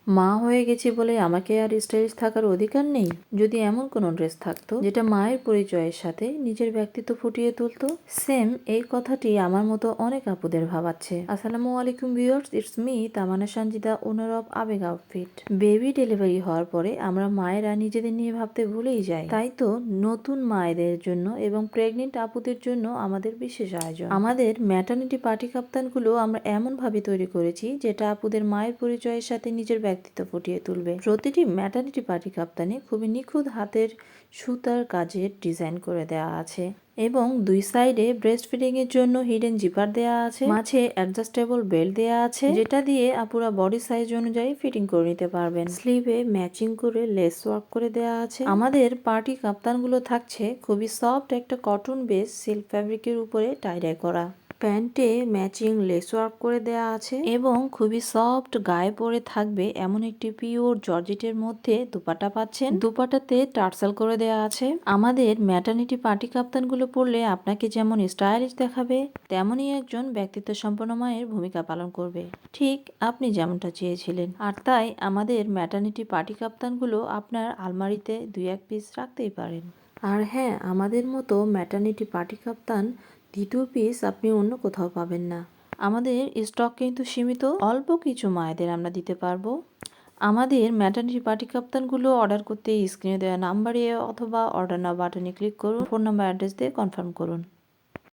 মা হয়ে গেছি বলে আমাকে আর স্টাইলিশ থাকার অধিকার নেই? যদি এমন কোনো ড্রেস থাকতো যেটা মায়ের পরিচয়ের সাথে নিজের ব্যক্তিত্ব ফুটিয়ে তুলতো। সেম এই কথাটি আমার মতো অনেক আপুদের ভাবাচ্ছে। আসসালামু আলাইকুম viewers, it's me Tamanna Sanjida, owner of Abeg outfit. Baby delivery হওয়ার পরে আমরা মায়েরা নিজেদের নিয়ে ভাবতে ভুলেই যাই। তাই তো নতুন মায়েদের জন্য এবং প্রেগনেন্ট আপুদের জন্য আমাদের বিশেষ আয়োজন। আমাদের ম্যাটারনিটি পার্টি কাপ্তানগুলো আমরা এমন ভাবে তৈরি করেছি যেটা আপুদের মায়ের পরিচয়ের সাথে নিজের ব্যক্তিত্ব ফুটিয়ে তুলবে। প্রতিটি ম্যাটারনিটি পার্টি কাপ্তানে খুবই নিখুঁত হাতের সুতার কাজের ডিজাইন করে দেওয়া আছে এবং দুই সাইডে ব্রেস্ট ফিডিং এর জন্য হিডেন জিপার দেওয়া আছে। মাঝে অ্যাডজাস্টেবল বেল্ট দেওয়া আছে যেটা দিয়ে আপুরা বডি সাইজ অনুযায়ী ফিটিং করে নিতে পারবেন। স্লিভে ম্যাচিং করে লেস ওয়ার্ক করে দেওয়া আছে। আমাদের পার্টি কাপ্তানগুলো থাকছে খুবই সফট একটা কটন বেস সিল্ক ফ্যাব্রিকের উপরে টাই ডাই করা। প্যান্টে ম্যাচিং লেস ওয়ার্ক করে দেওয়া আছে এবং খুবই সফট গায়ে পরে থাকবে এমন একটি পিওর জর্জেটের মধ্যে দুপাটা পাচ্ছেন। দুপাটাতে টার্সেল করে দেওয়া আছে। আমাদের ম্যাটারনিটি পার্টি কাপ্তানগুলো পরলে আপনাকে যেমন স্টাইলিশ দেখাবে তেমনই একজন ব্যক্তিত্ব সম্পন্ন মায়ের ভূমিকা পালন করবে, ঠিক আপনি যেমনটা চেয়েছিলেন। আর তাই আমাদের ম্যাটারনিটি পার্টি কাপ্তানগুলো আপনার আলমারিতে 2-1 পিস রাখতেই পারেন। আর হ্যাঁ, আমাদের মতো ম্যাটারনিটি পার্টি কাপ্তান 2 পিস আপনি অন্য কোথাও পাবেন না। আমাদের স্টক কিন্তু সীমিত, অল্প কিছু মায়েদের আমরা দিতে পারবো। আমাদের ম্যাটারনিটি পার্টি কাপ্তানগুলো অর্ডার করতে স্ক্রিনে দেওয়া নাম্বারে অথবা অর্ডার নাও বাটনে ক্লিক করুন, ফোন নাম্বার অ্যাড্রেস দিয়ে কনফার্ম করুন।